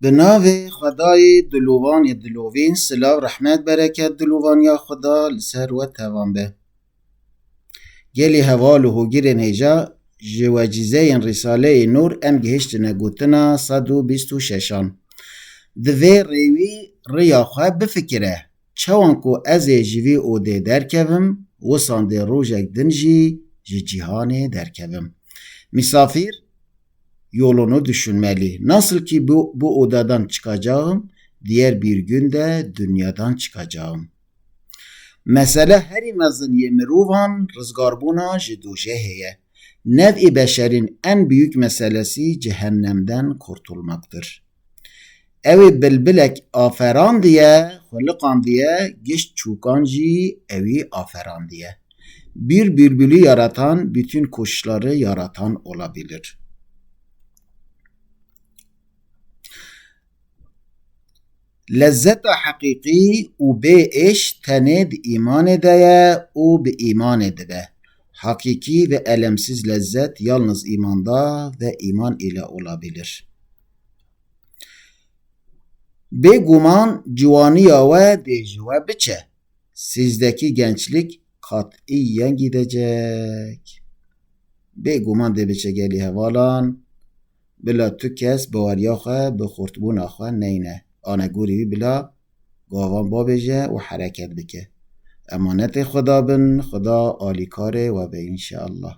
به ناو خدای دلوان یا دلوین سلاو رحمت برکت دلوان یا خدا لسر و توان به گلی هوال و هوگیر نیجا جواجیزه این رساله نور ام گهشتنه گوتنا 126 دوی ریوی ریا خواه بفکره چوان کو از جوی اوده درکوم و سانده روژک دنجی جیهان درکوم misafir yolunu düşünmeli. Nasıl ki bu odadan çıkacağım, diğer bir günde dünyadan çıkacağım. Mesele her imazın yemiruvan rızgarbuna jidoje heye. Nev-i beşerin en büyük meselesi cehennemden kurtulmaktır. Evi bilbilek aferan diye, hılıkan diye, geç çukancı evi aferan diye. Bir bülbülü yaratan bütün kuşları yaratan olabilir. لذت حقیقی او به اش تند ایمان دeye او به iman edebe. Hakiki ve elemsiz lezzet yalnız imanda ve iman ile olabilir. Beguman civaniya ve dejive biçe. Sizdeki gençlik katiyen gidecek. Beguman de biçe geli hevalan. Bila tu kes bawaryaxe bi xurtbûna xwe neyne. آنگوری بلا گاوان بابجه و حرکت بکه. امانت خدا بن خدا آلیکاره و به انشاءالله.